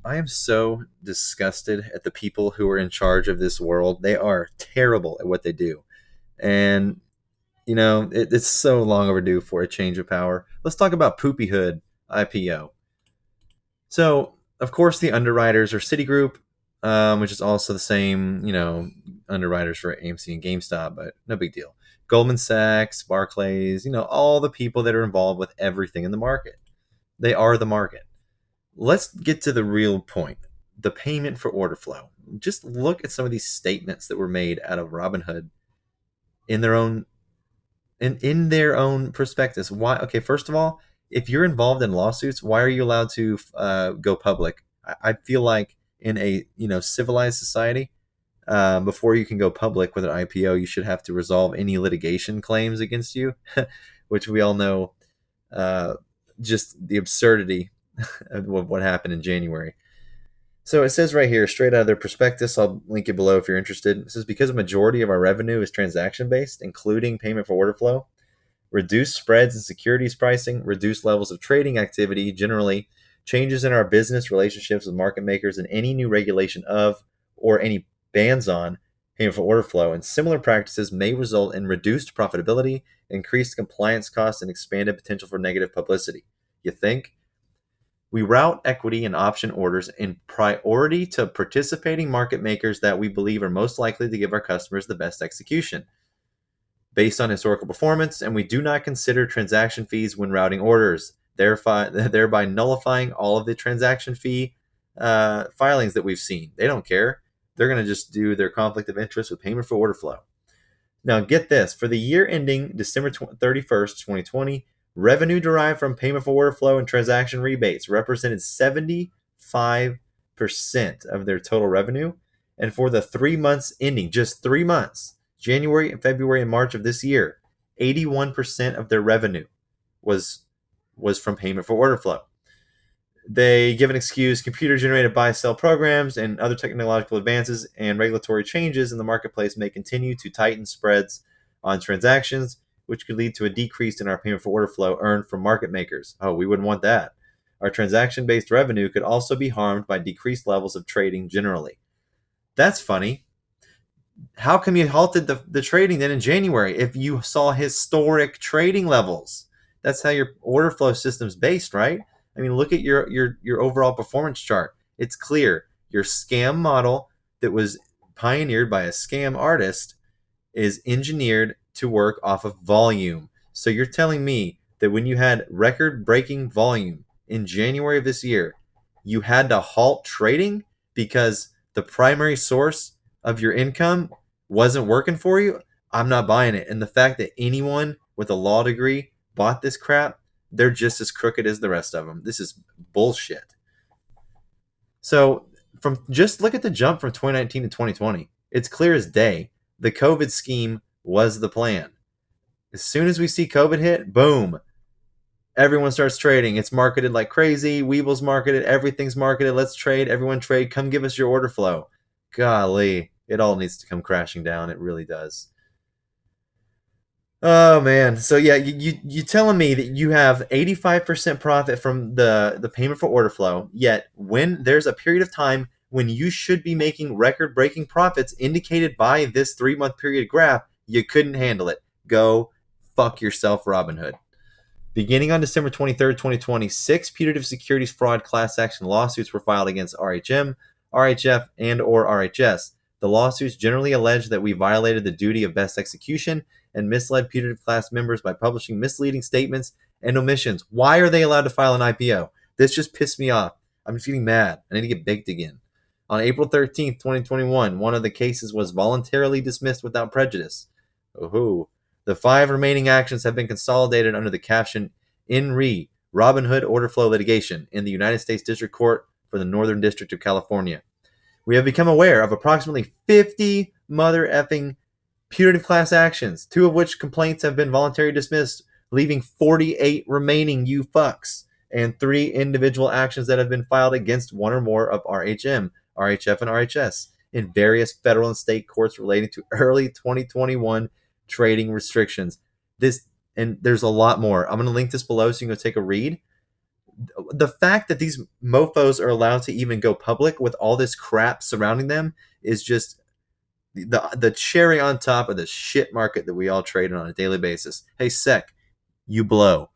I am so disgusted at the people who are in charge of this world. They are terrible at what they do. And, it's so long overdue for a change of power. Let's talk about Poopyhood IPO. So, of course, the underwriters are Citigroup, which is also the same, underwriters for AMC and GameStop, but no big deal. Goldman Sachs, Barclays, all the people that are involved with everything in the market. They are the market. Let's get to the real point, the payment for order flow. Just look at some of these statements that were made out of Robinhood in their own in their own prospectus. Why? Okay, first of all, if you're involved in lawsuits, why are you allowed to go public? I feel like in a civilized society, before you can go public with an IPO, you should have to resolve any litigation claims against you, which we all know just the absurdity of what happened in January. So it says right here, straight out of their prospectus, I'll link it below if you're interested. It says, because a majority of our revenue is transaction based, including payment for order flow, reduced spreads and securities pricing, reduced levels of trading activity, generally, changes in our business relationships with market makers, and any new regulation of or any bans on payment for order flow and similar practices may result in reduced profitability, increased compliance costs, and expanded potential for negative publicity. You think? We route equity and option orders in priority to participating market makers that we believe are most likely to give our customers the best execution based on historical performance, and we do not consider transaction fees when routing orders, thereby nullifying all of the transaction fee filings that we've seen. They don't care. They're going to just do their conflict of interest with payment for order flow. Now, get this. For the year ending December 31st, 2020, revenue derived from payment for order flow and transaction rebates represented 75% of their total revenue. And for the 3 months ending, just 3 months, January, February, and March of this year, 81% of their revenue was from payment for order flow. They give an excuse: computer-generated buy-sell programs and other technological advances and regulatory changes in the marketplace may continue to tighten spreads on transactions, which could lead to a decrease in our payment for order flow earned from market makers. Oh, we wouldn't want that. Our transaction-based revenue could also be harmed by decreased levels of trading generally. That's funny. How come you halted the trading then in January if you saw historic trading levels? That's how your order flow system's based, right? I mean, look at your overall performance chart. It's clear your scam model that was pioneered by a scam artist is engineered to work off of volume. So you're telling me that when you had record-breaking volume in January of this year, you had to halt trading because the primary source of your income wasn't working for you? I'm not buying it. And the fact that anyone with a law degree bought this crap, they're just as crooked as the rest of them. This is bullshit. So just look at the jump from 2019 to 2020. It's clear as day. The COVID scheme was the plan. As soon as we see COVID hit, boom, everyone starts trading. It's marketed like crazy. Weeble's marketed. Everything's marketed. Let's trade. Everyone trade. Come give us your order flow. Golly, it all needs to come crashing down. It really does. Oh man. So yeah, you telling me that you have 85% profit from the payment for order flow, yet when there's a period of time when you should be making record-breaking profits indicated by this 3-month period graph, you couldn't handle it. Go fuck yourself, Robinhood. Beginning on December 23rd, 2020, 6 putative securities fraud class action lawsuits were filed against RHM, RHF, and or RHS. The lawsuits generally allege that we violated the duty of best execution and misled putative class members by publishing misleading statements and omissions. Why are they allowed to file an IPO? This just pissed me off. I'm just getting mad. I need to get baked again. On April 13th, 2021, one of the cases was voluntarily dismissed without prejudice. Oh, the 5 remaining actions have been consolidated under the caption In Re Robinhood Order Flow Litigation in the United States District Court for the Northern District of California. We have become aware of approximately 50 mother effing putative class actions, 2 of which complaints have been voluntarily dismissed, leaving 48 remaining, you fucks, and 3 individual actions that have been filed against one or more of RHM, RHF, and RHS in various federal and state courts relating to early 2021 trading restrictions. And there's a lot more. I'm going to link this below so you can go take a read. The fact that these mofos are allowed to even go public with all this crap surrounding them is just the cherry on top of the shit market that we all trade on a daily basis. Hey, Sec, you blow.